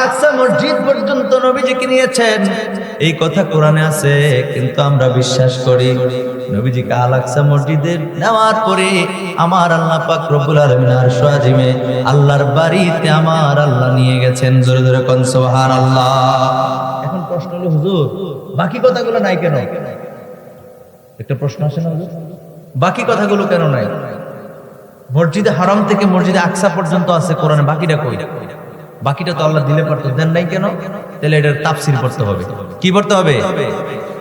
আকসা মসজিদ পর্যন্ত নবীজিকে নিয়েছেন, এই কথা কোরআনে আছে। কিন্তু আমরা বিশ্বাস করি নবীজিকে আল আকসা মসজিদে নেওয়ার পরে আমার আল্লাহ পাক রব্বুল আলামিন আরশ আজিমে আল্লাহর বাড়িতে আমার আল্লাহ নিয়ে গেছেন। জোরে জোরে কোন সুবহানাল্লাহ। এখন প্রশ্ন হলো হুজুর বাকি কথাগুলো নাই কেন? একটা প্রশ্ন আসে না হুজুর, বাকি কথাগুলো কেন নাই? মসজিদে হারাম থেকে মসজিদে আকসা পর্যন্ত আছে কোরআনে, বাকিটা কই? বাকিটা তো আল্লাহ দিলে পারতো, দেন নাই কেন? তাহলে এটার তাফসীর পড়তে হবে। কি পড়তে হবে?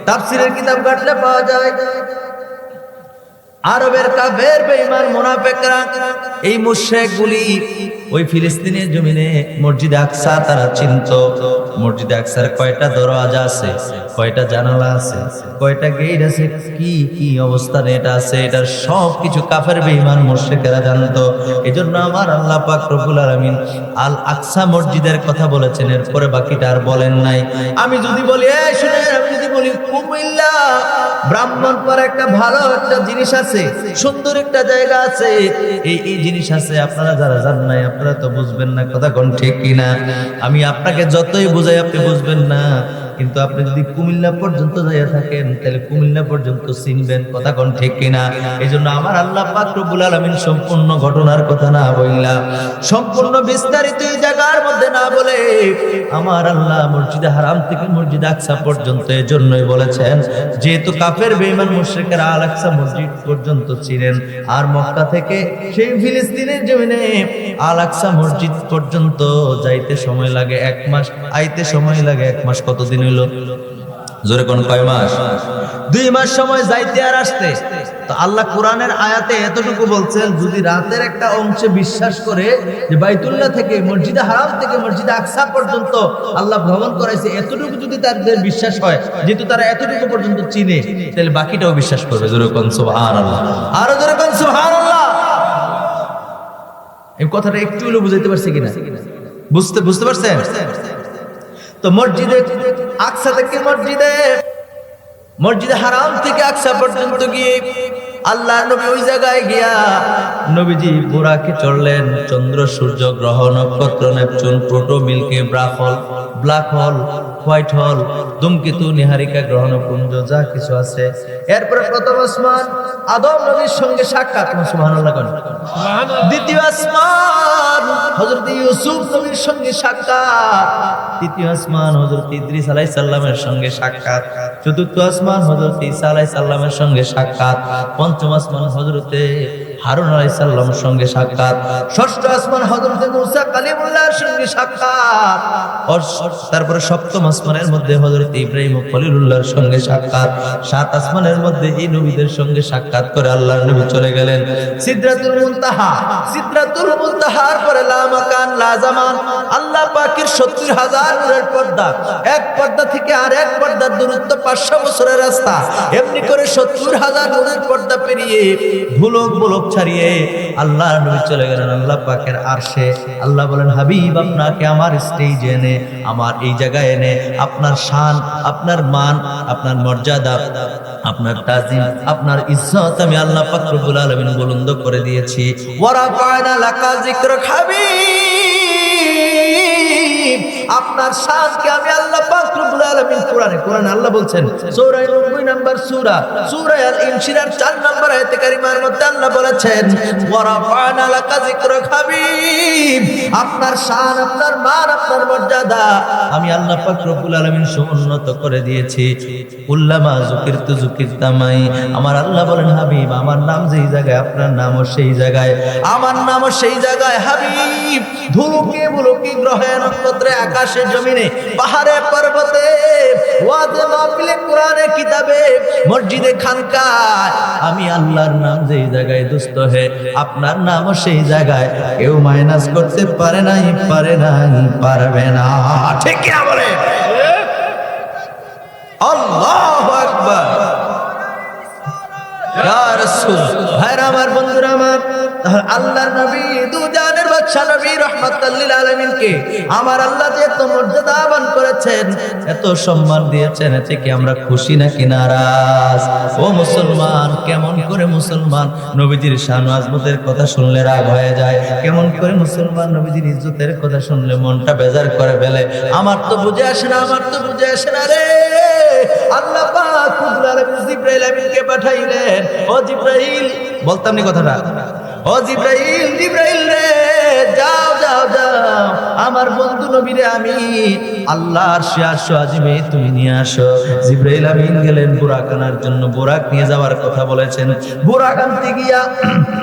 তাফসীরের কিতাব ঘাটলে পাওয়া যায় আরবের কাফের বেঈমান মুনাফিকরা, এই মুশরিকগুলি ওই ফিলিস্তিনের জমিনে মসজিদে আকসা তারা চিনতো। মসজিদে আকসার কয়টা দরওয়াজা আছে, কয়টা জানালা আছে, কয়টা গেট আছে, কি কি অবস্থানে এটা আছে, এটা সব কিছু কাফের বেঈমান মুশরিকেরা জানতো। এজন্য আমার আল্লাহ পাক রব্বুল আলামিন আল আকসা মসজিদের কথা বলেছেন, এরপরে বাকিটা আর বলেন নাই। আমি যদি বলি এই শুনেন, আমি যদি বলি কুমিল্লা ব্রাহ্মণপাড়া একটা ভালো একটা জিনিস আছে, সুন্দর একটা জায়গা আছে, এই জিনিস আছে, আপনারা যারা জানেন নাই আপনারা তো বুঝবেন না। কথা কোন ঠিক কিনা? আমি আপনাকে যতই বুঝাই আপনি বুঝবেন না, কিন্তু আপনি যদি কুমিল্লা পর্যন্ত যাইয়া থাকেন তাহলে কুমিল্লা পর্যন্ত চিনবেন। কথা কোন ঠিক কিনা? এই জন্য আমার আল্লাহ পাক রব্বুল আলামিন সম্পূর্ণ ঘটনার কথা না বইলা, সম্পূর্ণ বিস্তারিত এই জায়গার মধ্যে না বলে আমার আল্লাহ মসজিদে হারাম থেকে মসজিদ আকসা পর্যন্ত এই জন্যই বলেছেন, যেহেতু কাফের বেঈমান মুশরিকেরা আল আকসা মসজিদ পর্যন্ত ছিলেন, আর মক্কা থেকে সেই ফিলিস্তিনের জমিনে আল আকসা মসজিদ পর্যন্ত যাইতে সময় লাগে 1 মাস, আইতে সময় লাগে 1 মাস। কতদিন হইল? জোরে কোন কয় মাস? 2 মাস সময় যাইতে আর আসতে। তো আল্লাহ কোরআনের আয়াতে এতটুকু বলছেন, যদি রাতের একটা অংশে বিশ্বাস করে যে বাইতুল্লাহ থেকে মসজিদে হারাম থেকে মসজিদে আকসা পর্যন্ত আল্লাহ ভ্রমণ করাইছে, এতটুকু যদি তাদের বিশ্বাস হয়, যেহেতু তারা এতটুকু পর্যন্ত চিনে, তাহলে বাকিটাও বিশ্বাস করবে। জোরে কোন সুবহানাল্লাহ, আরো জোরে কোন সুবহানাল্লাহ। এই কথাটা একটু হলেও বুঝাইতে পারছি কিনা? বুঝতে পারছেন? তো মসজিদে আকসা থেকে মসজিদে হারাম থেকে আকসা পর্যন্ত গিয়ে আল্লাহর নবী ওই জায়গায় গিয়া নবীজি বুরাকে চড়লেন। চন্দ্র, সূর্য, গ্রহ, নক্ষত্র, Neptune, Pluto, milky, black hole, white hole, ধূমকেতু, নিহারিকা, গ্রহণপুঞ্জ, যা কিছু আছে। এরপরে প্রথম আসমান আদম নবীর সঙ্গে সাক্ষাৎ, সুবহানাল্লাহ। দ্বিতীয় আসমান হযরত ইউসুফ নবীর সঙ্গে সাক্ষাৎ। তৃতীয় আসমান হযরত ইদ্রিস আলাইহিস সালামের সঙ্গে সাক্ষাৎ। চতুর্থ আসমান হযরত ঈসা আলাইহিস সালামের সঙ্গে সাক্ষাৎ। পঞ্চম আসমান হযরত হারুন আলাইহিস সালামের সঙ্গে সাক্ষাৎ। ষষ্ঠ আসমান হযরত মুসা কালিমুল্লাহর সঙ্গে সাক্ষাৎ। তারপরে সপ্তম আসমানের মধ্যে হযরত ইব্রাহিম ও খলিলুল্লাহর সঙ্গে সাক্ষাৎ। সাত আসমানের মধ্যে এই নবীদের সঙ্গে সাক্ষাৎ করে আল্লাহর নবী চলে গেলেন সিদরাতুল মুনতাহা। সিদরাতুল মুনতাহার পরে লা মাকান লা জামান, আল্লাহ পাকের ৭০,০০০ নূরের পর্দা, এক পর্দা থেকে আর এক পর্দার দূরত্ব ৫০০ বছরের রাস্তা। এমনি করে ৭০,০০০ নূরের পর্দা পেরিয়ে ভুলক ছাড়িয়ে আল্লাহর নবী চলে গেলেন আল্লাহ পাকের আরশে। আল্লাহ বলেন, হাবিব আপনাকে আমার স্টেজে এনে, আমার এই জায়গায় এনে আপনার শান, আপনার মান, আপনার মর্যাদা, আপনার তাজিম, আপনার ইজ্জত আমি আল্লাহ পাক রব্বুল আলামিন বুলন্দ করে দিয়েছি। ওয়া রাফা'না লাকা যিকরাক হাবিব, আপনার শানকে আমি আল্লাহ পাক রব্বুল আলামিন কোরআনে আল্লাহ বলছেন, সূরা 90 নম্বর সূরা আল ইনশিরার 4 নম্বর আয়াতে কারিমার মধ্যে আল্লাহ বলেছেন, ওয়া রাফা'না লাকা যিকরাক হাবিব, আপনার শান, আপনার মান, আপনার মর্যাদা আমি আল্লাহ পাক রব্বুল আলামিন সমুন্নত করে দিয়েছি। কুল্লামা যুকিরতামাই, আমার আল্লাহ বলেন, হাবিব আমার নাম যেই জায়গায় আপনার নামও সেই জায়গায়, আমার নামও সেই জায়গায়। হাবিব ধুলুকে বুলুকে, গ্রহে নক্ষত্রে, আকাশে জমিনে, পাহাড়ে পর্বতে, ওয়াজে মাহফিলে, কোরআনে কিতাবে, মসজিদে খানকায় আমি আল্লাহর নাম যেই জায়গায় দুস্থ হে, আপনার নামও সেই জায়গায়। কেউ মাইনাস করতে পারে নাই, পারবে না। ঠিক কি না বলে? আল্লাহু আকবার। ইয়া রাসূল, ভাইরা আমার, বন্ধুরা আমার, আল্লাহর নবী দুজানের বাদশা বিশ্বনবী রাহমাতাল লিল আলামিনকে আমার আল্লাহ যে এত মর্যাদাবান করেছেন, এত সম্মান দিয়েছেন, এতে কি আমরা খুশি নাকি নারাজ? ও মুসলমান, কেমন করে মুসলমান নবীজির শান ও আজমতের কথা শুনলে রাগ হয়ে যায়? কেমন করে মুসলমান নবীজির ইজ্জতের কথা শুনলে মনটা বেজার করে ফেলে? আমার তো বুঝে আসে না, আমার তো বুঝে আসে না রে। আল্লাহ পাক কুদরত আলামিন জিবরাইল আমিনকে পাঠাইলেন। ও জিবরাইল, বলতাম নি কথাটা, ও জিবরাইল, জিবরাইল রে, যাও যাও যাও, আমার বন্ধু নবীরে আমি আল্লাহর আরশ আজিমে তুমি নিয়ে আসো। জিবরাইল আমিন গেলেন বুরাক আনার জন্য, বুরাক নিয়ে যাওয়ার কথা বলেছেন। বুরাক আনতে গিয়া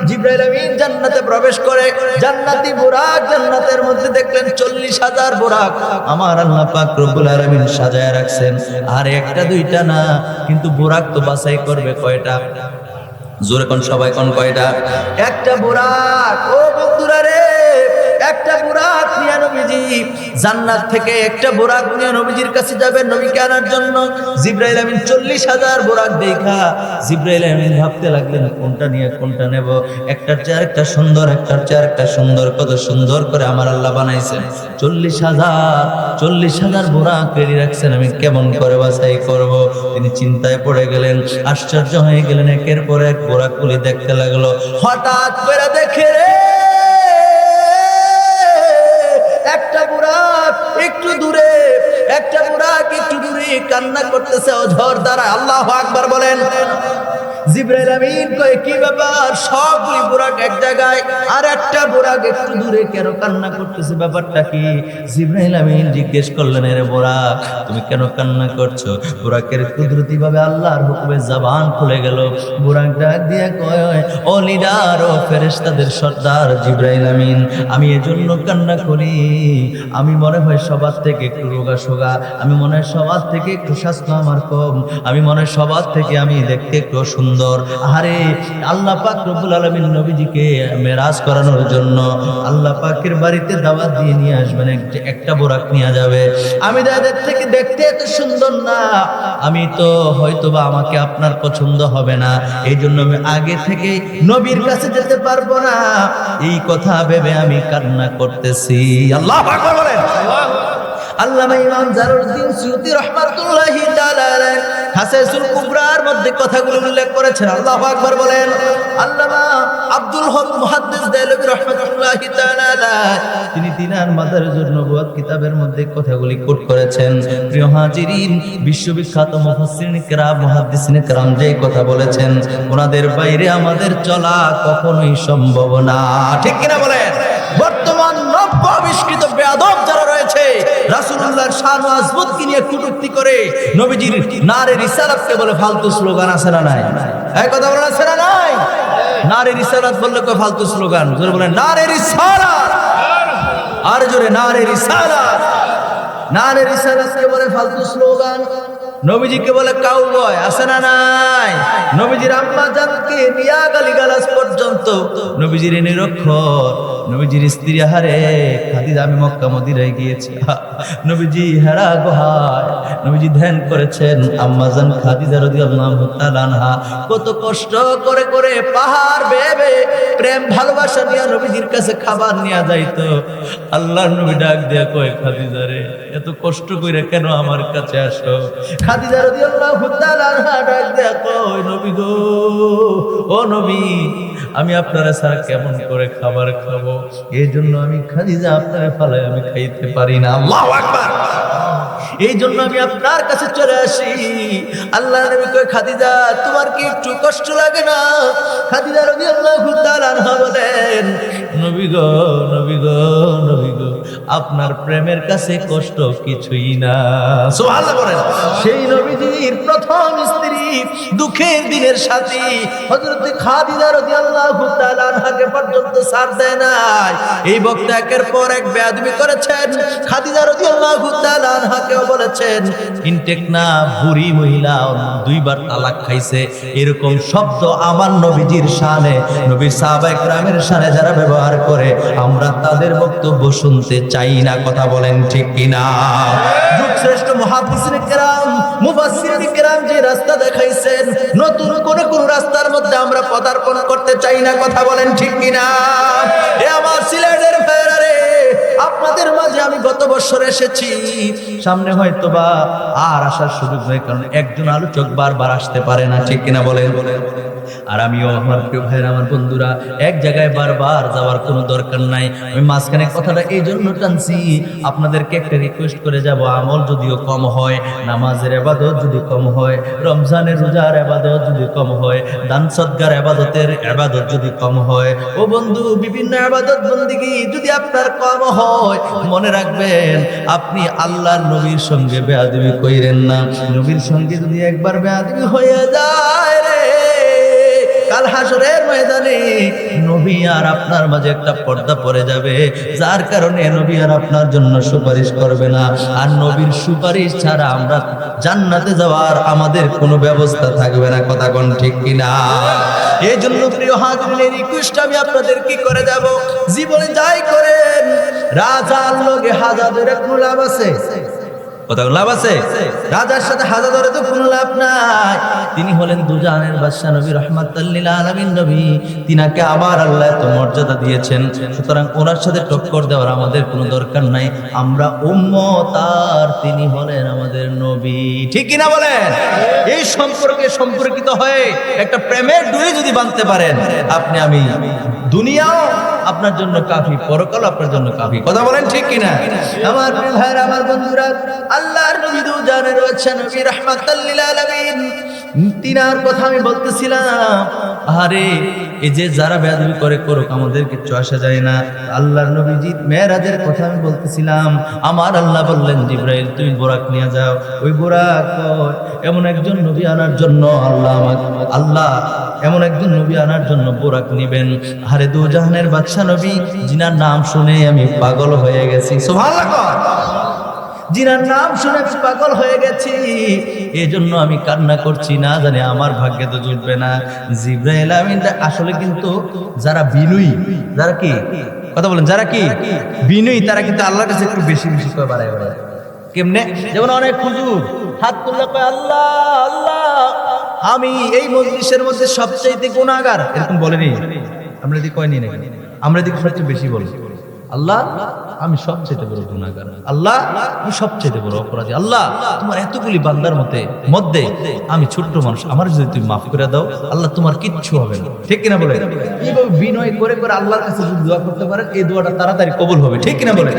জিবরাইল আমিন জান্নাতে প্রবেশ করে, জান্নাতি বুরাক জান্নাতের মধ্যে দেখলেন 40,000 বুরাক আমার আল্লাহ পাক রব্বুল আলামিন সাজায় রাখছেন। আর একটা দুইটা না, কিন্তু বুরাক তো বাছাই করবে কয়টা? জোরে কোন, সবাই কোন, কয়টা? একটা বুরাক। ও বন্ধুরা রে, একটা বুরাক নিয়ে নবীজি জান্নাত থেকে একটা বুরাক নিয়ে নবীজির কাছে যাবেন নবীকে আনার জন্য। জিবরাইল আমিন 40,000 বুরাক দেখা জিবরাইল আমিন ভাবতে লাগলেন কোনটা নিয়ে কোনটা নেব। একটার চেয়ে একটা সুন্দর, একটার চেয়ে একটা সুন্দর, কত সুন্দর করে আমার আল্লাহ বানাইছেন। 40,000 বুরাক রেডি রাখছেন, আমি কেমন করে বাছাই করব? তিনি চিন্তায় পড়ে গেলেন, আশ্চর্য হয়ে গেলেন। একের পর এক বুরাকগুলি দেখতে লাগলো। হঠাৎ করে দেখে রে, একটা বুরাক একটু দূরে, একটা বুরাক একটু দূরে কান্না করতেছে অঝর দ্বারা। আল্লাহু আকবার বলেন। জিবরাইল আমিন কয়, কি ব্যাপার? সবগুলি বুরাক এক জায়গায়, আর একটা বুরাক একটু দূরে, কেন কান্না করতেছে? ব্যাপারটা কি? জিবরাইল আমিন জিজ্ঞেস করলেন, রে বুরাক, তুমি কেন কান্না করছো? বুরাকের কুদরতি ভাবে আল্লাহর হুকুমে জবান খুলে গেল। বুরাক ডাক দিয়ে কয়, ও লিডার, ও ফেরেশতাদের সর্দার জিবরাইল আমিন, আমি এজন্য কান্না করি, আমি মনে হয় সবার থেকে একটু রোগা সোগা, আমি মনে হয় সবার থেকে একটু স্বাস্থ্য আমার কম, আমি মনে হয় সবার থেকে আমি দেখতে একটু সুন্দর। আরে আল্লাহ পাক রব্বুল আলামিন নবীজিকে মেরাজ করানোর জন্য আল্লাহ পাকের বাড়িতে দাওয়াত দিয়ে নিয়ে আসবেন, একটা বুরাক নিয়ে যাবে। আমি তাদের থেকে দেখতে এত সুন্দর না, আমি তো হয়তোবা আমাকে আপনার পছন্দ হবে না, এই জন্য আমি আগে থেকে নবীর কাছে যেতে পারবো না, এই কথা ভেবে আমি কান্না করতেছি। আল্লাহু আকবার বলেন। আল্লামা ইমাম জালালউদ্দিন সুয়ুতী রাহমাতুল্লাহি তাআলা আলাইহি হাসাসুল কুবরার মধ্যে কথাগুলো উল্লেখ করেছেন। আল্লাহু আকবার বলেন। আল্লামা আব্দুল হক মুহাদ্দিস দেলভী রাহমাতুল্লাহি তাআলা আলাইহি তিনি তিনার মাদারিজুন নবুওয়াত কিতাবের মধ্যে কথাগুলি কোট করেছেন। প্রিয় হাজিরিন, বিশ্ববিখ্যাত মুফাসসিরিন কিরাম, মুহাদ্দিসিন কিরাম যে কথা বলেছেন, ওনাদের বাইরে আমাদের চলা কখনোই সম্ভব না। ঠিক কিনা বলেন? বর্তমান নব্য আবিষ্কৃত বেয়াদব যারা রয়েছে, রাসূলুল্লাহর শান ও আজমতকে নিয়ে কটূক্তি করে নবীজির নারে রিসালাতকে বলে ফালতু স্লোগান। আছে না নাই? এই কথা বলেন, আছে না নাই? নারে রিসালাত বললে কয় ফালতু স্লোগান। জোরে বলেন, নারে রিসালাত। আর জোরে, নারে রিসালাত। নারে রিসালাতকে বলে ফালতু স্লোগান, নবীজিকে বলে কাউবয়। আছে না নাই? নবীজির আম্মা জানকে নিয়া গালিগালাজ পর্যন্ত, নবীজির নিরক্ষর, নবীজির স্ত্রী, হারে খাদিজা, আমি মক্কা মদিনায় গিয়েছি, নবীজি হেরা গুহায় নবীজি ধ্যান করেছেন। আম্মা জান খাদিজা রাদিয়াল্লাহু তাআলা আনহা কত কষ্ট করে করে পাহাড় বেয়ে বেয়ে প্রেম ভালোবাসা নিয়ে নবীজির কাছে খাবার নিয়ে যাইতো। আল্লাহর নবী ডাক দিয়া কয়, খাদিজা রে, এত কষ্ট কইরা কেন আমার কাছে আসো? খাদিজা রাদিয়াল্লাহু তাআলা আনহা ডাক দিয়া কয়, নবী গো, ও নবী, আমি আপনারা ছাড়া কেমন করে খাবার খাবো, এই জন্য আমি খাদিজা আপনারে ফালায় আমি খাইতে পারি না। আল্লাহু আকবার। এই জন্য আমি আপনার কাছে চলে আসি। আল্লাহ নবী কয়, খাদিজা, তোমার কি একটু কষ্ট লাগে না? খাদিজা রাদিয়াল্লাহু তাআলা আনহা বলেন, নবী গো, নবী গো, নবী গো, আপনার প্রেমের কাছে কষ্ট কিছুই না। সুবহানাল্লাহ বলেন। সেই নবীজির প্রথম স্ত্রী, দুঃখের দিনের সাথী হযরত খাদিজা রাদিয়াল্লাহু তাআলা আনহাকে পর্যন্ত ছাড় দেয় নাই। এই বক্তা একের পর এক বেয়াদবি করেছেন। খাদিজা রাদিয়াল্লাহু রাদিয়াল্লাহু তাআলা আনহাকেও বলেছেন ইনটেক না বুড়ি মহিলা 2 বার তালাক খাইছে, এরকম শব্দ আমার নবীজির শানে, নবীর সাহাবায়ে কেরামের শানে যারা ব্যবহার করে আমরা তাদের বক্তব্য শুনতে চাই না। কথা বলেন ঠিক কিনা? যুগশ্রেষ্ঠ মুহাদ্দিসিনে কেরাম, মুফাসসিরিনে কেরাম যে রাস্তা দেখাইছেন, নতুন কোন রাস্তার মধ্যে আমরা পদার্পণ করতে চাই না। কথা বলেন ঠিক কিনা? এ আমার সিলেটের ভাইরা রে, আপনাদের মাঝে আমি গত বছর এসেছি, সামনে হয়তোবা আর আসার সুযোগ হয়, কারণ একজন আলোচক বারবার আসতে পারে না। ঠিক কিনা বলেন? আর আমিও আমার প্রিয় ভাইরা, আমার বন্ধুরা, এক জায়গায় বারবার যাওয়ার কোনো দরকার নাই। আমি মাঝখানে কথাটা এই জন্য টানছি, আপনাদেরকে একটা রিকোয়েস্ট করে যাব, আমল যদিও কম হয়, নামাজের ইবাদত যদি কম হয়, রমজানের রোজার ইবাদত যদি কম হয়, দান সদকার ইবাদতের ইবাদত যদি কম হয়, ও বন্ধু বিভিন্ন ইবাদত বন্দেগী যদি আপনার কম হয়, মনে রাখবেন আপনি আল্লাহর নবীর সঙ্গে বেয়াদবি কইরেন না। নবীর সঙ্গে যদি একবার বেয়াদবি হয়ে যায় রে, কাল হাসরের ময়দানে নবী আর আপনার মাঝে একটা পর্দা পড়ে যাবে, যার কারণে নবী আর আপনার জন্য সুপারিশ করবে না। আর নবীর সুপারিশ ছাড়া আমরা জান্নাতে যাওয়ার আমাদের কোনো ব্যবস্থা থাকবে না। কথা কোন ঠিক কিনা? এই জন্য প্রিয় হাজিরিনের রিকোয়েস্ট আমি আপনাদের কি করে যাব, জীবনে যাই করেন রাজার লগে হাজা ধরে কোনো লাভ আছে? কথা লাভ আছে? রাজার সাথে হাজা ধরে তো কোনো লাভ নাই। তিনি হলেন দুজাহানের বাদশা নবী, রাহমাতাল লিল আলামিন নবী, তিনাকে আবার আল্লাহ এত মর্যাদা দিয়েছেন, সুতরাং ওনার সাথে টক্কর দেওয়ার আমাদের কোনো দরকার নাই। আমরা উম্মত আর তিনি হলেন আমাদের নবী। ঠিক কিনা বলেন? এই সম্পর্কে সম্পর্কিত হয়ে একটা প্রেমের ডুরি যদি বাঁধতে পারেন, আপনি আমি দুনিয়াও আপনার জন্য কাফি, পরকাল আপনার জন্য কাফি। কথা বলেন ঠিক কিনা? আমার প্রিয় ভাইরা, আমার বন্ধুরা, আল্লাহর নবী দুজাহানের রয়েছেন নবী রাহমাতাল লিল আলামিন, তিনার কথা আমি বলতেছিলাম। আরে এই যে যারা বেয়াদবি করে করুক, আমাদের কিচ্ছু আসা যায় না। আল্লাহর নবীজি মেরাজের কথা আমি বলতেছিলাম। আমার আল্লাহ বললেন জিবরাইল তুমি বোরাক নিয়ে যাও। ওই বোরাক এমন একজন নবী আনার জন্য আল্লাহ এমন একজন নবী আনার জন্য বোরাক নেবেন। আরে দুজাহানের বাদশা নবী, যিনার নাম শুনে আমি পাগল হয়ে গেছি। সুবহানাল্লাহ। যিনার নাম শুনে পাগল হয়ে গেছি, এজন্য আমি কান্না করছি, না জানি আমার ভাগ্যে তো জুটবে না। জিবরাইল আমিন আসলে কিন্তু যারা বিনয়ী, যারা কি কথা বলেন, যারা কি বিনয়ী, তারা কিন্তু আল্লাহর কাছে একটু বেশি বেশি করে বাড়ায় বাড়ায়। কেমনে? যেমন অনেক হুজুর হাত তুললে কয় আল্লাহ আল্লাহ আমি এই মজলিসের মধ্যে সবচাইতে গুনাহগার, এরকম বলেনি? আমরা এদিকে কয়নি নাকি? আমরা এদিকে সবচেয়ে বেশি বলি আল্লাহ আমি সবচেয়ে বড় গুনাহগার, আল্লাহ আমি সবচেয়ে বড় অপরাধী, আল্লাহ তোমার এতগুলি বান্দার মধ্যে আমি ছোট্ট মানুষ, আমার যদি তুমি মাফ করে দাও আল্লাহ তোমার কিচ্ছু হবে না। ঠিক কিনা বলে? এইভাবে বিনয় করে করে আল্লাহর কাছে যদি দোয়া করতে পারেন, এই দোয়াটা তাড়াতাড়ি কবুল হবে। ঠিক কিনা বলে?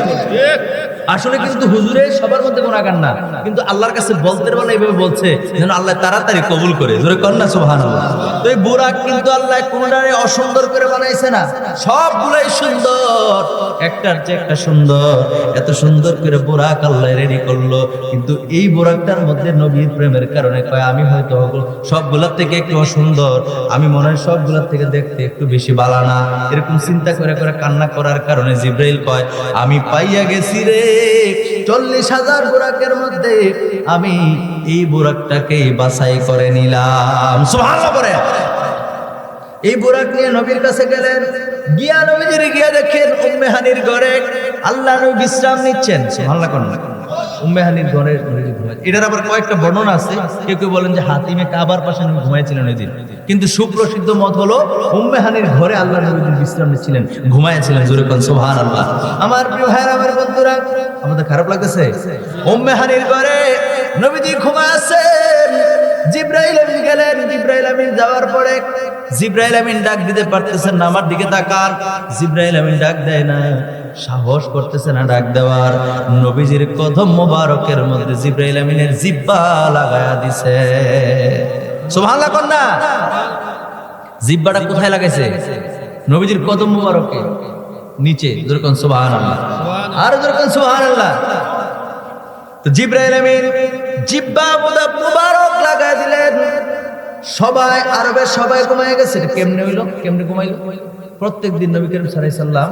আসলে কিন্তু হুজুরে সবার মধ্যে গুনাহগার না, কিন্তু আল্লাহর কাছে বলতে বলে এইভাবে বলছে যেন আল্লাহ তাড়াতাড়ি কবুল করে। জোরে কর না সুবহানাল্লাহ। তো এই বুরাক কিন্তু আল্লাহ কোনটারে অসুন্দর করে বানাইছে না, সবগুলাই সুন্দর, একটার চেয়ে একটা সুন্দর। এত সুন্দর করে বুরাক আল্লাহ রেডি করলো, কিন্তু এই বুরাকটার মধ্যে নবীর প্রেমের কারণে কয় আমি হয়তো সবগুলোর থেকে একটু অসুন্দর, আমি মনে হয় সবগুলোর থেকে দেখতে একটু বেশি বালানা, এরকম চিন্তা করে করে কান্না করার কারণে জিবরাইল কয় আমি পাইয়া গেছি রে 40,000 বুরাকের মধ্যে আমি এই বুরাকটাকে বাছাই করে নিলাম। সুবহানাল্লাহ বলে এই বুরাক নিয়ে নবীর কাছে গেলেন, গিয়া নবীজির গিয়া দেখেন উম্মে হানির ঘরে আল্লাহ নবী বিশ্রাম নিচ্ছেন। সুবহানাল্লাহ কোন উম্মে হানির ঘরে নবীজি ঘুমায়। এটার আবার কয়েকটা বর্ণনা আছে, কেউ কেউ বলেন যে হাতিমে কাবার পাশে নবী ঘুমাইছিলেন ওই দিন, কিন্তু সুপ্রসিদ্ধ মত হলো উম্মে হানির ঘরে আল্লাহ নবী বিশ্রাম নিচ্ছিলেন, ঘুমাইছিলেন। জোরে কোন সুবহানাল্লাহ। আমার প্রিয় ভাইরা, আমার বন্ধুরা, আমাদের খারাপ লাগতেছে? উম্মে হানির ঘরে নবীজি ঘুমায় আছেন, জিবরাইল আমিন গেলেন। জিবরাইল আমিন যাওয়ার পরে জিবরাইল আমিন ডাক দিতে পারতেছেন না, আমার দিকে তাকান। জিবরাইল আমিন ডাক দেয় না, সাহস করতেছে না ডাক দেওয়ার। নবীজির কদম মোবারকের মধ্যে জিবরাইল আমিনের জিব্বা লাগায়া দিছে। সুবহানাল্লাহ কোন না? জিব্বাটা কোথায় লাগাইছে? নবীজির কদম মোবারকে নিচে। যেরকম সুবহানাল্লাহ, আর যেরকম সুবহানাল্লাহ। তো জিবরাইল আমিন জিব্বা মুবারক লাগায় দিলেন। সবাই আরবের সবাই ঘুমায় গেছে। কেমনে হইলো? কেমনে ঘুমাইলো? প্রত্যেকদিন নবী করিম সাল্লাল্লাহু আলাইহি সাল্লাম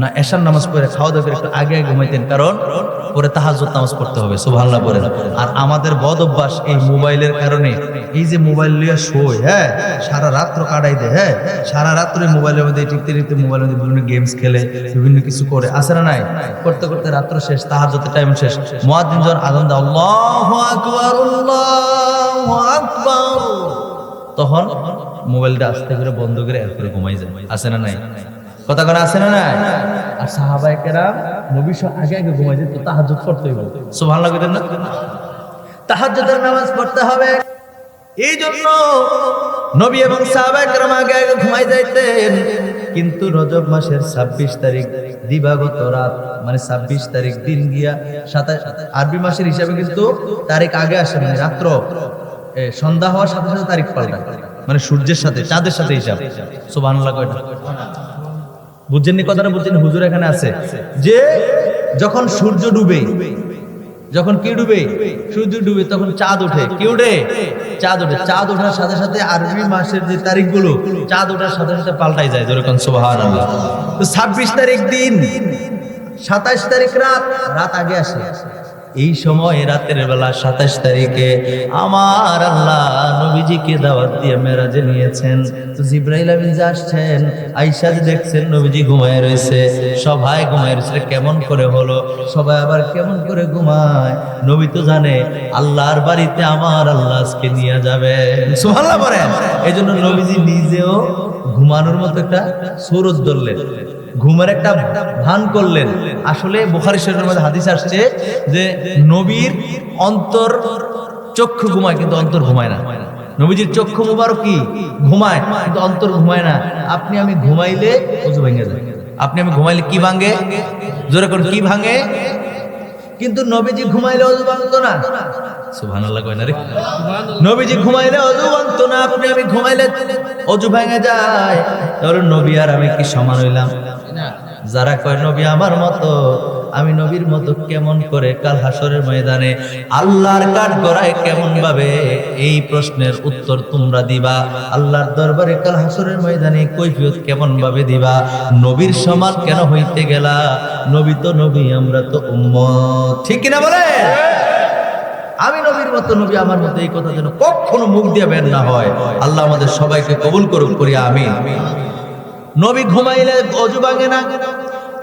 না এশার নামাজ পড়ে খাওয়া দাওয়া করে একটু আগে আগে ঘুমাইতেন, কারণ পরে তাহাজ্জুদ নামাজ পড়তে হবে, সুবহানাল্লাহ বলেন। আর আমাদের বদ অভ্যাস এই মোবাইলের কারণে, এই যে মোবাইল নিয়ে শোয়, হ্যাঁ সারা রাত্র কাটাই দেয়, হ্যাঁ সারা রাত্র মোবাইলের মধ্যে টিপতে টিপতে মোবাইলের মধ্যে বিভিন্ন গেমস খেলে, বিভিন্ন কিছু করে, আছে না নাই? করতে করতে রাত্র শেষ, তাহাজ্জুদের টাইম শেষ, মুয়াজ্জিন যখন আযান দেয় আল্লাহু আকবার আল্লাহু আকবার, তখন মোবাইলটা আস্তে করে বন্ধ করে এরপরে ঘুমাই যায়, আছে না নাই? কথা কথা আছে না নাই? আর সাহাবায়ে কেরাম নবী আগে আগে ঘুমাই যেত, তাহাজ্জুদ পড়তে হবে, সুবহানাল্লাহ কইতেন না? তাহাজ্জুদের নামাজ পড়তে হবে, এই জন্য নবী এবং সাহাবায়ে কেরাম আগে আগে ঘুমাই যাইতেন। কিন্তু রজব মাসের 26 তারিখ দিবাগত রাত, মানে 26 তারিখ দিন গিয়া 27 আরবি মাসের হিসাবে কিন্তু তারিখ আগে আসে, মানে রাত্র সন্ধ্যা হওয়ার সাথে সাথে তারিখ পাল্টায়, মানে সূর্যের সাথে চাঁদের সাথে হিসাব, সুবহানাল্লাহ কয়টা বুঝছেননি? কথাটা বুঝছেন? হুজুর এখানে আছে যে যখন সূর্য ডুবে, যখন কি ডুবে? সূর্য ডুবে, তখন চাঁদ ওঠে। কি ওঠে? চাঁদ ওঠে। চাঁদ ওঠার সাথে সাথে আরবি মাসের যে তারিখগুলো চাঁদ ওঠার সাথে সাথে পাল্টাই যায়, যেরকম সুবহানাল্লাহ। তো 26 তারিখ দিন, 27 তারিখ রাত, রাত আগে আসে। এই সময় রাতের বেলা 27 তারিখে আমার আল্লাহ নবীজিকে দাওয়াত দিয়ে মেরাজে নিয়েছেন। তো জিবরাইল আমিন আসছেন, আয়েশা দেখছেন নবীজি ঘুমায় রয়েছে, সবাই ঘুমায় রয়েছে, কেমন করে হলো? সবাই আবার কেমন করে ঘুমায়? নবী তো জানে আল্লাহর বাড়িতে আমার আল্লাহ আজকে নিয়ে যাবে, সুবহানাল্লাহ বলেন। এজন্য নবীজি নিজেও ঘুমানোর মতো একটা সূরত ধরলেন, ঘুমের একটা ভান করলেন। আসলে বুখারী শরীফের মধ্যে হাদিস আসছে যে নবীর অন্তর চক্ষু ঘুমায় কিন্তু অন্তর ঘুমায় না। নবীজির চক্ষু মুবারক কি ঘুমায় কিন্তু অন্তর ঘুমায় না। আপনি আমি ঘুমাইলে ওযু ভেঙে যায়, আপনি আমি ঘুমাইলে কি ভাঙে? জোরে করে কি ভাঙে? কিন্তু নবীজি ঘুমাইলে ওযু ভাঙতো না, সুবহানাল্লাহ কয় না রে? নবীজি ঘুমাইলে ওযু ভাঙতো না, আপনি আমি ঘুমাইলে ওযু ভেঙে যায়। তাহলে নবী আর আমি কি সমান হইলাম? যারা কয় নবী আমার মতো, আমি নবীর মতো কেমন করে কাল হাসরের ময়দানে আল্লাহর কাঠগড়ায় কেমন ভাবে, এই প্রশ্নের উত্তর তোমরা দিবা। আল্লাহর দরবারে কাল হাসরের ময়দানে কৈফিয়ত কেমন ভাবে দিবা? নবীর সমান কেন হইতে গেলা? নবী তো নবী, আমরা তো উম্মত, ঠিক কিনা বলে? আমি নবীর মতো, নবী আমার মতো, এই কথা যেন কখনো মুখ দিয়ে বের না হয়। আল্লাহ আমাদের সবাইকে কবুল করুক, করি আমিন। নবী ঘুমাইলে ওযু ভাঙে না,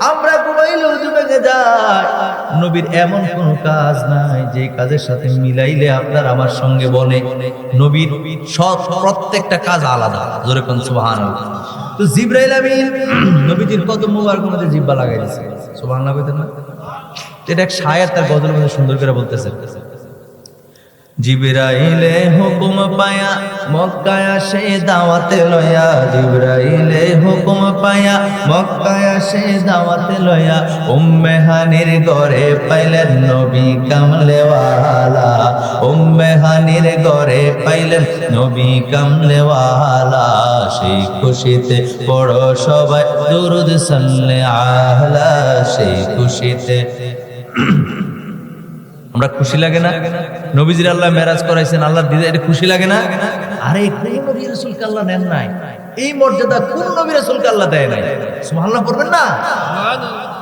আমরা ঘুমাইলে ওযু ভেঙে যায়। নবীর এমন কোন কাজ নাই যে কাজের সাথে মিলাইলে আপনার আমার সঙ্গে বলে। নবীর সব প্রত্যেকটা কাজ আলাদা, জোরে কোন সুবহানাল্লাহ। তো জিবরাইল আমিন নবীজির কদম মুবারকের মধ্যে জিহ্বা লাগাই দিয়েছে, সুবহানাল্লাহ বলতেন না? এটা এক শায়ের তার গজলের মধ্যে সুন্দর করে বলতেছে, জিবরাইলে হুকুম পায়া মক্কায় আসে দাওয়াতে লয়া, জিবরাইলে হুকুম পায়া মক্কায় আসে দাওয়াতে লয়া, উম্মে হানির ঘরে পাইলেন নবী কামলেওয়ালা, উম্মে হানির ঘরে পাইলেন নবী কামলেওয়ালা, সেই খুশিতে পড়ো সবাই দুরুদ সাল্লে আলা, সেই খুশিতে। আমরা খুশি লাগে না? নবীজির আল্লাহ মেরাজ করাইছেন, আল্লাহ দিদা, এটা খুশি লাগে না? আরে কোন নবী রাসূলকে আল্লাহ নেন নাই, এই মর্যাদা কোন নবী রাসূলকে আল্লাহ দেয় নাই, সুবহানাল্লাহ পড়বেন না?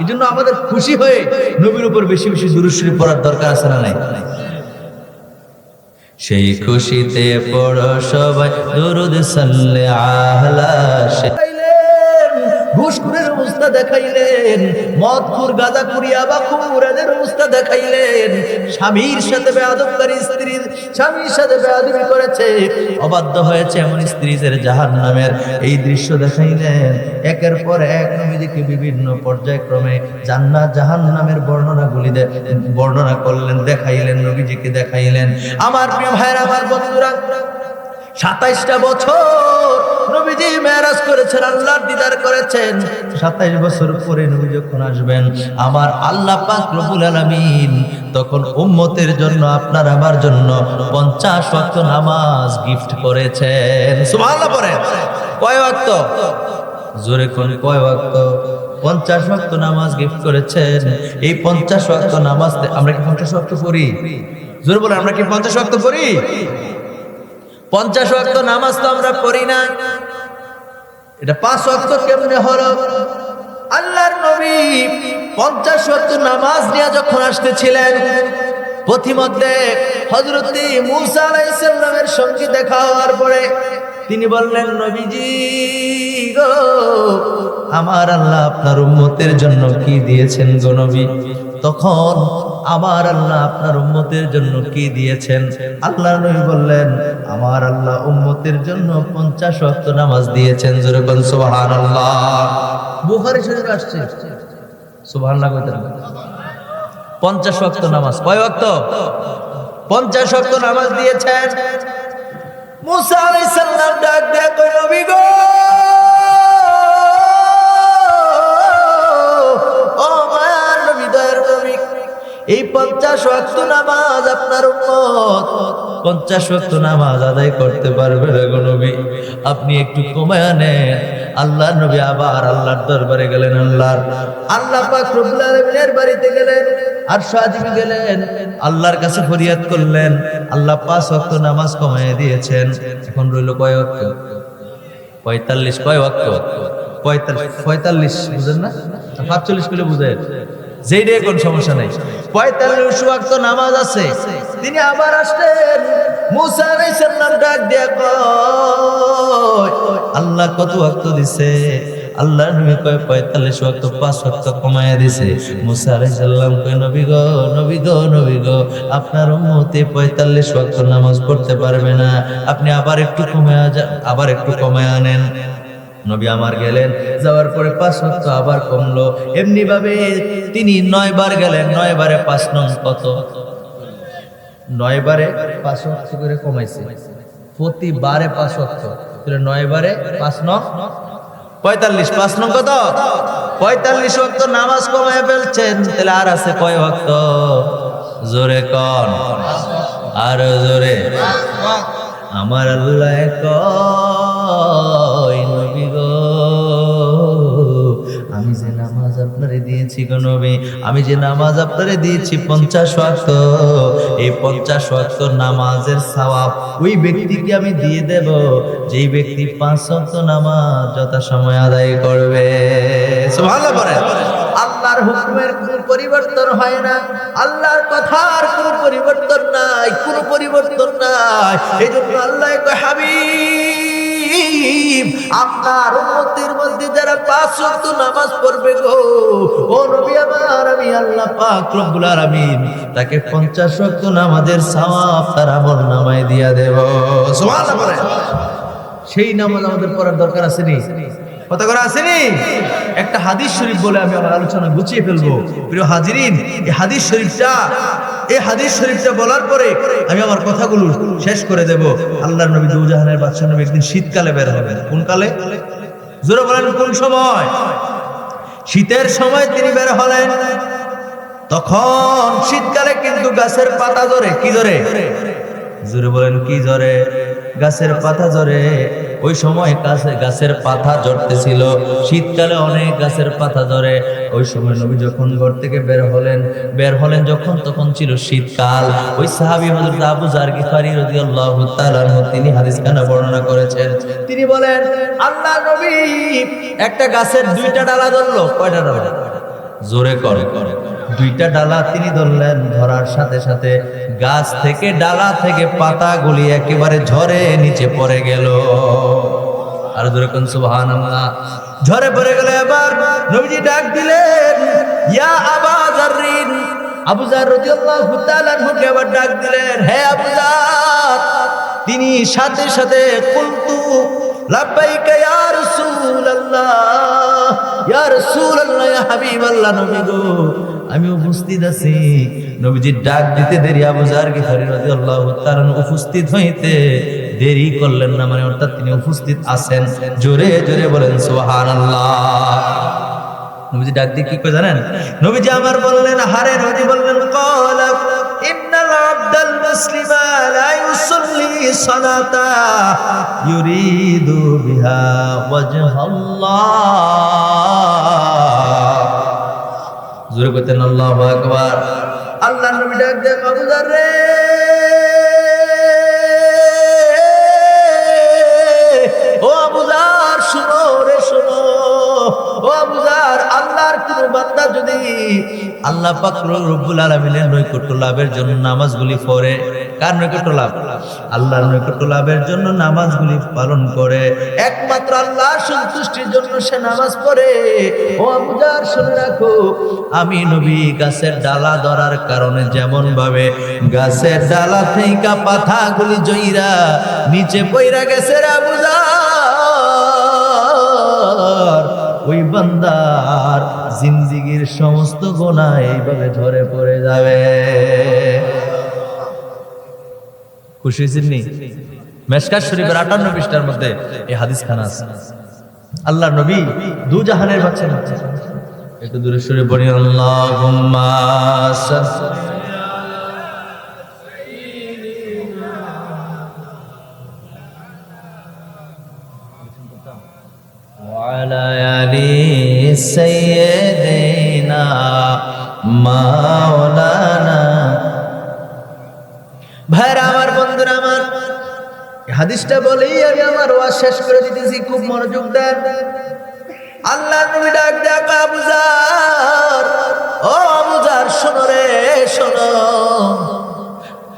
এই জন্য আমাদের খুশি হয়ে নবীর উপর বেশি বেশি দুরূদ শরীফ পড়ার দরকার আছে না নাই? সেই খুশিতে পড়ো সবাই দুরুদ সাল্লে আলা, ঘুষখোরের অবস্থা দেখাইলেন, মদখোর গাঁজাখোর ইয়াবাখোর এদের অবস্থা দেখাইলেন, স্বামীর সাথে বেয়াদবকারী স্ত্রী স্বামীর সাথে বেয়াদবি করেছে, অবাধ্য হয়েছে এমন স্ত্রীদের জাহান্নামের এই দৃশ্য দেখাইলেন। একের পর এক নবীজিকে বিভিন্ন পর্যায়ক্রমে জান্নাত জাহান্নামের বর্ণনা করলেন, দেখাইলেন, নবীজিকে দেখাইলেন। আমার প্রিয় ভাইরা, আমার বন্ধুরা, 27টা বছর নবীজি মেরাজ করেছেন, আল্লাহর দিদার করেছেন। 27 বছর পরে নবী যখন আসবেন, আমার আল্লাহ পাক রব্বুল আলামিন তখন উম্মতের জন্য, আপনার আমার জন্য 50 ওয়াক্ত নামাজ গিফট করেছেন, সুবহানাল্লাহ পড়েন। কয় ওয়াক্ত? জোরে কোন কয় ওয়াক্ত? 50 ওয়াক্ত নামাজ গিফট করেছেন। এই 50 ওয়াক্ত নামাজ আমরা কি 50 ওয়াক্ত পড়ি? জোরে বলেন, আমরা কি 50 ওয়াক্ত পড়ি? 50 ওয়াক্ত নামাজ তো আমরা পড়ি না। এটা 5 ওয়াক্ত কেমনে হলো? আল্লাহর নবী 50 ওয়াক্ত নামাজ নিয়ে যখন আসতেছিলেন, পথিমধ্যে হযরতে মূসা আলাইহিস সালামের সঙ্গে দেখা হওয়ার পরে তিনি বললেন, নবীজি গো, আমার আল্লাহ আপনার উম্মতের জন্য কি দিয়েছেন গো নবী? তখন আমার আল্লাহ আপনার উম্মতের জন্য কি দিয়েছেন? আল্লাহর নবী বললেন, আমার আল্লাহ উম্মতের জন্য 50 ওয়াক্ত নামাজ দিয়েছেন। জোরে বলেন সুবহানাল্লাহ। বুখারী শরীফে আসছে, সুবহানাল্লাহ কইতেন। 50 ওয়াক্ত নামাজ, কয় ওয়াক্ত? 50 ওয়াক্ত নামাজ দিয়েছেন। মূসা আলাইহিস সালাম ডাক দেয়া কই, নবী গো, ও মায়ার নবী, দয়ার নবী, এই 50 ওয়াক্ত নামাজ আপনার উম্মত 50 ওয়াক্ত নামাজ আদায় করতে পারবে না গো নবী, আপনি একটু কমায় নেন। আল্লাহর নবী আবার আল্লাহর দরবারে গেলেন। আল্লাহ পাক রব্বুল আলামিনের বাড়িতে গেলেন, আরশ আজিমে গেলেন, আল্লাহর কাছে ফরিয়াদ করলেন। আল্লাহ 5 ওয়াক্ত নামাজ কমায় দিয়েছেন। এখন রইল কয় ওয়াক্ত? 45। কয় ওয়াক্ত? 45। বুঝেন না? 45 করে বুঝেন, যেইটাই কোন সমস্যা নাই। 45 ওয়াক্ত নামাজ আছে। তিনি আবার আসলেন। মূসা আলাইহিস সালাম ডাক দিয়া কয়, আল্লাহ কত ওয়াক্ত দিছে? আল্লাহ নবী কয় 45 ওয়াক্ত, 5 ওয়াক্ত কমায়া দিছে। মূসা আলাইহিস সালাম কয়, নবী গো, নবী গো, নবী গো, আপনার উম্মতে 45 ওয়াক্ত নামাজ পড়তে পারবে না, আপনি আবার একটু কমায়া নেন। নবী আমার গেলেন, যাওয়ার পরে 5 ওয়াক্ত আবার কমলো। এমনি ভাবে তিনি 9 বার গেলেন। 9 বারে 5 নং কত? 9 বারে 5 ওয়াক্ত করে কমাইছে। প্রতিবারে 5 ওয়াক্ত, তাহলে 9 বারে 5 নং 45। 5 নং কত? 45 ওয়াক্ত নামাজ কমায় ফেলছেন। তাহলে আর আছে কয় ওয়াক্ত? জোরে কোন, আর জোরে। আমার আল্লাহ কয়, নবী গো, আমি যে নামাজ আপনারে দিয়েছি গো নবী, আমি যে নামাজ আপনারে দিয়েছি 50 ওয়াক্ত, এই 50 ওয়াক্ত নামাজের সওয়াব ওই ব্যক্তিকে আমি দিয়ে দেব যেই ব্যক্তি 5 ওয়াক্ত নামাজ যথাসময়ে আদায় করবে। সুবহানাল্লাহ বলেন। আল্লাহর হুকুমের কোনো পরিবর্তন হয় না, আল্লাহর কথার কোনো পরিবর্তন নাই, কোনো পরিবর্তন নাই। এইজন্য আল্লাহ কয়, হাবিব, আপনার উম্মতের মধ্যে যারা 5 ওয়াক্ত নামাজ পড়বে গো, ও নবী আমার, আমি আল্লাহ পাক রব্বুল আলামিন তাকে 50 ওয়াক্ত নামাজের সওয়াব তার আমলনামায় দিয়া দেব। সুবহানাল্লাহ বলেন। সেই নামাজ আমাদের পড়ার দরকার আছে নি? কথা করে আসেনি? একটা হাদিস শরীফ বলে আমি আমার আলোচনা গুছিয়ে ফেলবো। প্রিয় হাজিরিন, এই হাদিস শরীফটা বলার পরে আমি আমার কথাগুলো শেষ করে দেব। আল্লাহর নবী দুজাহানের বাদশা নবী একদিন শীতকালে বের হবেন। কোন কালে? জোরে বলেন, কোন সময়? শীতের সময় তিনি বের হলেন। তখন শীতকালে কিন্তু গাছের পাতা ঝরে। কি ঝরে? জোরে বলেন, কি ঝরে? গাছের পাতা ঝরে। ওই সময় গাছের পাতা ঝরতেছিল। শীতকালে অনেক গাছের পাতা ঝরে। ওই সময় নবী যখন ঘর থেকে বের হলেন যখন, তখন ছিল শীতকাল। ওই সাহাবী হযরত আবু যার গিফারী রাদিয়াল্লাহু তাআলা আনহু তিনি হাদিসখানা বর্ণনা করেছেন। তিনি বলেন, আল্লাহর নবী একটা গাছের 2টা ডালা ধরলো। কয়টা ডালা? জোরে করে 2টা ডালা তিনি ধরলেন। ধরার সাথে সাথে গাছ থেকে, ডালা থেকে পাতাগুলি একেবারে ঝরে নিচে পড়ে গেল। আর জোরে কোন সুবহানাল্লাহ। ঝরে পড়ে গেল। এবার নবীজি ডাক দিলেন, ইয়া আবা যাররিন। আবু যার রাদিয়াল্লাহু তাআলা আনহুকে আবার ডাক দিলেন, হে আবু যার। তিনি সাথে সাথে কুলতু লাব্বাইকা ইয়া রাসূলুল্লাহ, ইয়া রাসূলুল্লাহ, ইয়া হাবিবাল্লাহ, নবী গো, আমি উপস্থিত আছি। নবীজি ডাক দিতে দেরি আবু যার গিফারী রাদিয়াল্লাহু তাআলা উপস্থিত হইতে দেরি করলেন না, মানে অর্থাৎ তিনি উপস্থিত আছেন। জোরে জোরে বলেন সুবহানাল্লাহ। নবীজি ডাক দিয়ে কি কয় জানেন? নবীজি আমার বললেন, হারে নবীজি বললেন, ক্বালা ইন্নাল আবদাল মুসলিমা লা ইউসাল্লি সালাতা ইউরিদু বিহা ওয়াজহাল্লাহ। জোরে কইতেন আল্লাহু আকবার। আল্লাহর নবী ডাক দিয়ে, আবু যার রে, ও আবু যার, শুনো রে, শুনো। ও আবু যার, আল্লাহ পাক রব্বুল আলামিনের নৈকট্য লাভের জন্য নামাজগুলি পড়ে। কার নৈকট্য লাভ? আল্লাহর নৈকট্য লাভের জন্য নামাজগুলি পালন করে। একমাত্র আল্লাহর সন্তুষ্টির জন্য সে নামাজ পড়ে। ও আবু যার শুনে রাখো, আমি নবী গাছের ডালা ধরার কারণে যেমন ভাবে গাছের ডালা থেকে পাতাগুলি জইরা নিচে পইরা গেছে রে আবু যার, ওই বান্দার জিন্দেগীর সমস্ত গুনাহ এইভাবে ঝরে পড়ে যাবে। খুশি হয়েছেন নি? মেশকাত শরীফের 58 পৃষ্ঠার মধ্যে এই হাদিস খানা আছে। আল্লাহর নবী দু জাহানের বাদশা। একটু দূরে সরে পড়ি, আল্লাহুম্মা وعلى آل سيدنا مولانا। ভাইরা আমার, বন্ধুরা আমার, হাদিসটা বলেই আমি আমার ওয়াজ শেষ করে দিতেছি, খুব মনোযোগ দেন। আল্লাহর নবী ডাক দেয়া কয়, আবু যার, ও আবু যার, শোনো রে শোনো,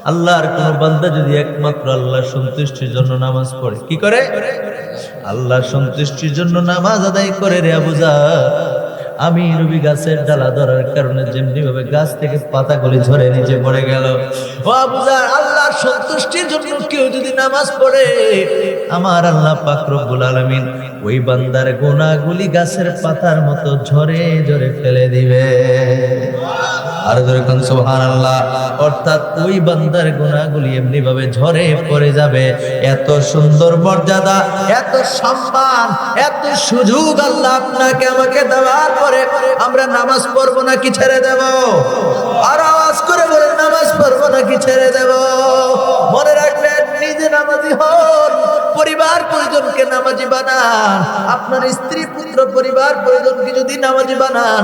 আল্লাহর কোন বান্দা যদি একমাত্র আল্লাহর সন্তুষ্টির জন্য নামাজ পড়ে, কি করে? আল্লাহর সন্তুষ্টির জন্য নামাজ আদায় করে রে আবু যার, আমি নবী গাছের ডালা ধরার কারণে যেমনি ভাবে গাছ থেকে পাতাগুলি ঝরে নিচে পড়ে গেল, ও আবু যার, আল্লাহর সন্তুষ্টির জন্য কেউ যদি নামাজ পড়ে, আমার আল্লাহ পাক রব্বুল আলামিন ওই বান্দার গুনাহগুলি গাছের পাতার মতো ঝরে ঝরে ফেলে দিবে। আর ধরে কোন সুবহানাল্লাহ। অর্থাৎ ওই বান্দার গুনাহগুলি এমনি ভাবে ঝরে পড়ে যাবে। এত সুন্দর মর্যাদা, এত সম্মান, এত সুযোগ আল্লাহ আপনাকে আমাকে দেওয়ার পরে আমরা নামাজ পড়বো নাকি ছেড়ে দেব? আর আওয়াজ করে বলেন, নামাজ পড়বো নাকি ছেড়ে দেব? মনে রাখবেন, নিজে নামাজি হন, পরিবার পরিজনকে নামাজি বানান। আপনার স্ত্রী পুত্র পরিবার পরিজনকে যদি নামাজি বানান,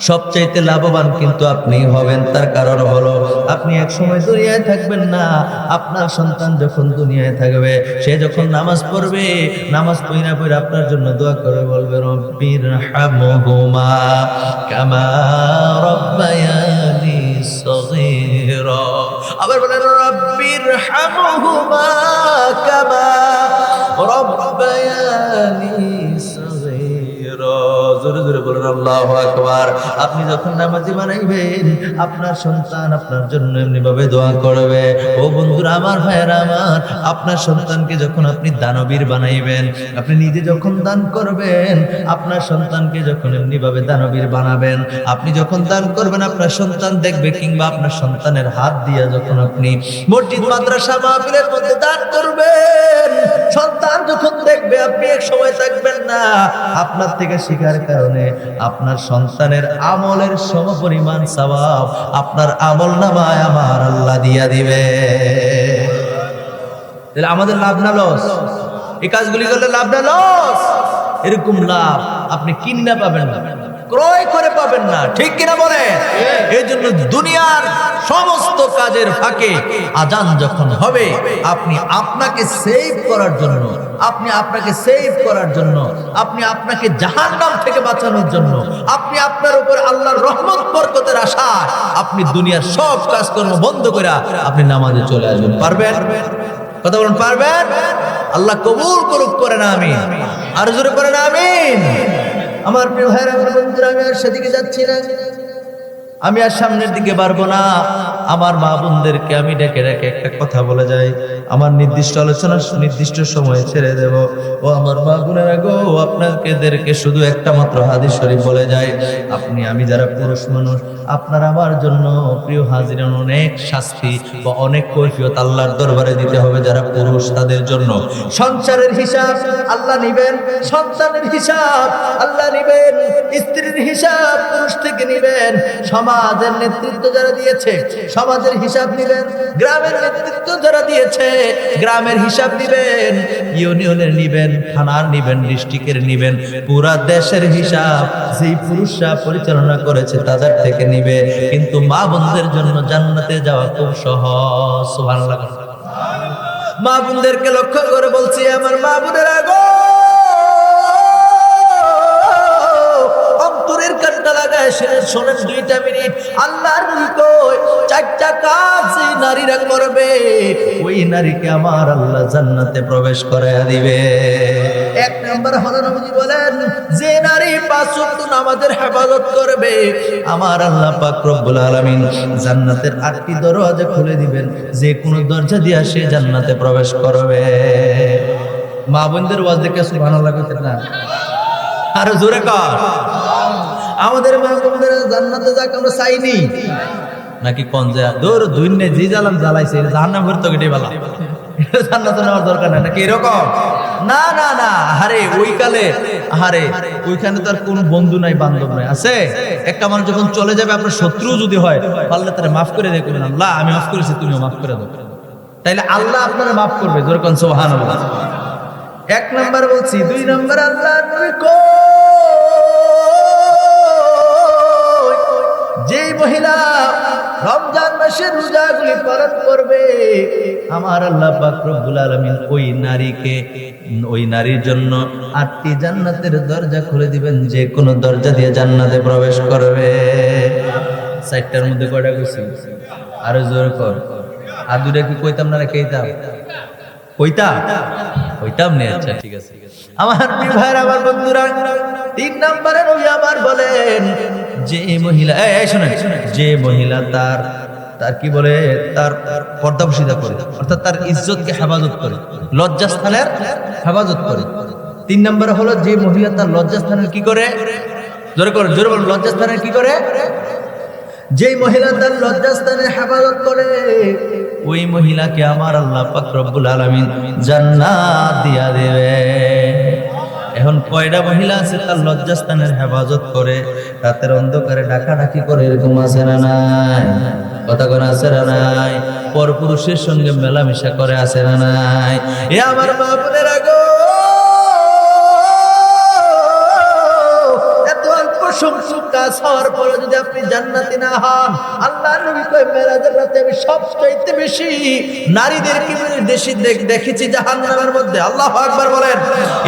সবচাইতে লাভবান কিন্তু আপনি হবেন। তার কারণ হলো, আপনি এক সময় দুনিয়ায় থাকবেন না, আপনার সন্তান যখন দুনিয়ায় থাকবে, সে যখন নামাজ পড়বে, নামাজ পড়া পড়া আপনার জন্য দোয়া করে বলবে, রব্বিরহামহুমা কামা রাব্বায়ানি সগীরা। আবার বলেন, রব্বিরহামহুমা কামা রাব্বায়ানি সগীরা। জোরে জোরে বলেন আল্লাহু আকবার। আপনি যখন নামাজি বানাইবেন, আপনার সন্তান আপনার জন্য এমনি ভাবে দোয়া করবে। ও বন্ধুরা আমার, ভাইয়েরা আমার, আপনার সন্তানকে যখন আপনি দানবীর বানাইবেন, আপনি নিজে যখন দান করবেন, আপনার সন্তানকে যখন এমনি ভাবে দানবীর বানাবেন, আপনি যখন দান করবেন, আপনার সন্তান দেখবে, কিংবা আপনার সন্তানের হাত দিয়ে যখন আপনি মসজিদ মাদ্রাসা মাহফিলের মধ্যে দান করবেন, সন্তান যখন দেখবে আপনি এক সময় থাকবেন না, আপনার থেকে শিখার কারণে আপনার সন্তানের আমলের সমপরিমাণ সওয়াব আপনার আমল নামায় আমার আল্লাহ দিয়া দিবে। তাহলে আমাদের লাভ না লস? এই কাজগুলি করলে লাভ না লস? এরকম লাভ আপনি কিনা পাবেন না, ক্রয় করে পাবেন না, ঠিক কিনা বলে? এই জন্য দুনিয়ার সমস্ত কাজের ফাঁকে আজান যখন হবে, আপনি আপনাকে সেভ করার জন্য, আপনি আপনাকে সেভ করার জন্য, আপনি আপনাকে জাহান্নাম থেকে বাঁচানোর জন্য, আপনি আপনার উপর আল্লাহর রহমত বরকতের আশা, আপনি দুনিয়ার সব কাজকর্ম বন্ধ করে আপনি নামাজে চলে আসবেন। পারবেন? কথা বলুন, পারবেন? আল্লাহ কবুল করুক, করে না আমিন। আর জোরে করে না আমিন। আমার প্রিয় ভাইরা, আমার বন্ধুরা, আমি আর সেদিকে যাচ্ছি না, আমি আর সামনের দিকে পারবো না। আমার মা বোনদেরকে আমি ডেকে ডেকে একটা কথা বলে যাই, আমার নির্দিষ্ট আলোচনা নির্দিষ্ট সময়ে ছেড়ে দেব। ও আমার মা বোনেরা গো, আপনাদেরকে শুধু একটা মাত্র হাদিস শরীফ বলে যাই। আমি যারা পুরুষ মানুষ, আপনার আমার জন্য প্রিয় হাজিরান অনেক শাস্তি বা অনেক কৈফিয়ত আল্লাহর দরবারে দিতে হবে। যারা পুরুষ, তাদের জন্য সংসারের হিসাব আল্লাহ নিবেন, সন্তানের হিসাব আল্লাহ নিবেন, স্ত্রীর হিসাব পুরুষ থেকে নিবেন, সমাজের নেতৃত্ব যারা দিয়েছে সমাজের হিসাব নিবেন, গ্রামের নেতৃত্ব যারা দিয়েছে গ্রামের হিসাব নিবেন, ইউনিয়নের নিবেন, থানার নিবেন, ডিস্ট্রিক্টের নিবেন, পুরা দেশের হিসাব যেই পুরুষরা পরিচালনা করেছে তাদের থেকে নিবে। কিন্তু মা বোনদের জন্য জান্নাতে যাওয়া খুব সহজ। সুবহানাল্লাহ। মা বোনদেরকে লক্ষ্য করে বলছি, আমার মা বোনেরা গো, অন্তরের কানটা লাগা শোনেন 2টা মিনিট। আল্লাহর নবী কই 4টা কাজ যে নারীরা করবে ওই নারীকে আমার আল্লাহ জান্নাতে প্রবেশ করায়া দিবে। 1 নাম্বার হলো নবীজি বলেন যে নারী 5 ওয়াক্ত নামাজের হেফাজত করবে আমার আল্লাহ পাক রব্বুল আলামিন জান্নাতের 8টি দরজা খুলে দিবেন, যে কোনো দরজা দিয়ে সে জান্নাতে প্রবেশ করবে। মা বোনদের ওয়াজ দেখে সুবহানাল্লাহ কইতেন না? আরো জোরে কর। আমাদের মা বোনদের জান্নাতে যাক আমরা চাইনি নাকি কোন যে দূর দুইনে জি জালাম জ্বালাইছে জাহান্নাম ভরতো কেটে বালা, জান্নাতে নেওয়ার দরকার নাই নাকি এরকম? না না না, আরে ওই কালে আরে ওইখানে তো আর কোন বন্ধু নাই বান্ধব নাই। আছে একটা মানুষ যখন চলে যাবে আপনার শত্রু যদি হয় পারলে তারা মাফ করে দেয়, করবেন আল্লাহ আমি মাফ করেছি তুমিও মাফ করে দাও, তাইলে আল্লাহ আপনারা মাফ করবে। জোরে কোন সুবহানাল্লাহ। 1 নাম্বার বলছি। 2 নাম্বার আল্লাহ নবী কই যেই মহিলা রমজান মাসে রোজাগুলি পালন করবে আমার আল্লাহ পাক রব্বুল আলামিন ওই নারীর জন্য 8টি জান্নাতের দরজা খুলে দিবেন, যে কোনো দরজা দিয়ে জান্নাতে প্রবেশ করবে। 4টার মধ্যে কয়টা কইছি? আরো জোর কর। আর 2টা কি কইতাম না রেখে কইতাম নে? আচ্ছা ঠিক আছে। আমার প্রিয় ভাইরা আমার বন্ধুরা 3 নম্বরে নবী আমার বলেন যে মহিলা শুনেন, যে মহিলা তার কি বলে তার পর্দাপশিদা করে, অর্থাৎ তার ইজ্জতকে হেফাজত করে, লজ্জাস্থানের হেফাজত করে। 3 নম্বরে হলো যে মহিলা তার লজ্জাস্থানের কি করে? জোরে বলুন, লজ্জাস্থানের কি করে? যেই মহিলা তার লজ্জাস্থানের হেফাজত করে ওই মহিলাকে আমার আল্লাহ পাক রব্বুল আলামিন জান্নাত দিয়া দেবে। এখন কয়টা মহিলা আছে তার লজ্জাস্থানের হেফাজত করে, রাতের অন্ধকারে ডাকাডাকি করে, এরকম আছে না নাই? কথা কোন আছে না নাই? পরপুরুষের সঙ্গে মেলামেশা করে, আছে না নাই? এ আমার মা বোনেরা গো, কাজ হওয়ার পরে যদি আপনি জান্নাতি না হন, আল্লাহর নবী কয় মেরাজের রাতে আমি সবচাইতে বেশি নারীদেরকে দেখেছি জাহান্নামের মধ্যে। আল্লাহু আকবার বলেন।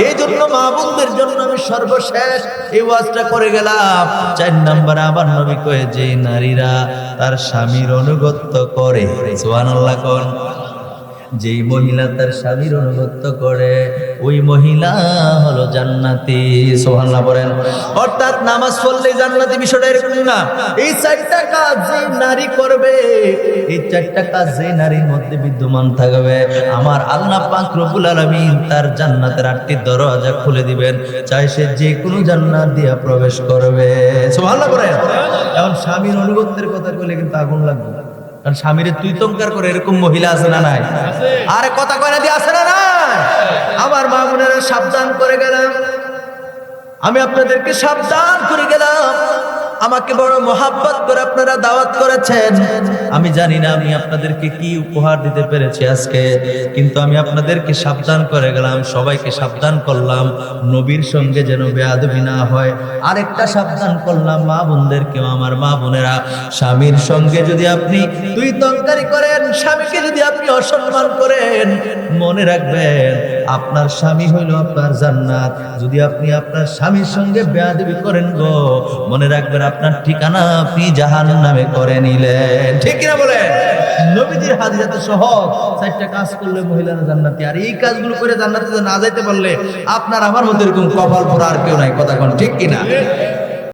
এই জন্য মা বোনদের জন্য আমি সর্বশেষ এই ওয়াজটা করে গেলাম। 4 নম্বরে আবার নবী কয় যে নারীরা তার স্বামীর আনুগত্য করে, সুবহানাল্লাহ কোন, যেই মহিলা তার স্বামীর আনুগত্য করে ওই মহিলা হলো জান্নাতি, সুবহানাল্লাহ বলেন। অর্থাৎ নামাজ পড়লে জান্নাতি, বিষয়টা এরকম না। এই 4টা কাজ যে নারী করবে, এই 4টা কাজ যে নারীর মধ্যে বিদ্যমান থাকবে আমার আল্লাহ পাক রব্বুল আলামিন তার জান্নাতের 8টি দরজা খুলে দিবেন, চাই সে যে কোনো জান্নাত দিয়া প্রবেশ করবে, সুবহানাল্লাহ বলেন। এখন স্বামীর আনুগত্যের কথা বলে কিন্তু আগুন লাগবে, কারণ স্বামীরে তুই তঙ্কার করে এরকম মহিলা আছে না নাই? আরে কথা কয়না দিয়ে আছে না নাই? আমার মা বোনেরা সাবধান করে গেলাম, আমি আপনাদেরকে সাবধান করে গেলাম। আমাকে বড় মহাব্বত করে আপনারা দাওয়াত করেছেন, আমি জানি না আমি আপনাদেরকে কি উপহার দিতে পেরেছি আজকে, কিন্তু আমি আপনাদেরকে সাবধান করে গেলাম, সবাইকে সাবধান করলাম নবীর সঙ্গে যেন বেয়াদবি না হয়। আরেকটা সাবধান করলাম মা বোনদেরকেও, আমার মা বোনেরা স্বামীর সঙ্গে যদি আপনি তুই তরকারি করেন, স্বামীকে যদি আপনি অসম্মান করেন, মনে রাখবেন আপনার স্বামী হইল আপনার জান্নাত। যদি আপনি আপনার স্বামীর সঙ্গে বেয়াদবি করেন গো, মনে রাখবেন আপনার ঠিকানা আপনি জাহান্নামে করে নিলেন। ঠিক কিনা বলেন? নবীজির হাদিস এত সহজ, 4টা কাজ করলে মহিলারা জান্নাতি। আর এই কাজগুলো করে জান্নাতে না যাইতে পারলে আপনার আমার মতো এরকম কপাল পোড়া আর কেউ নাই। কথা কোন ঠিক কিনা?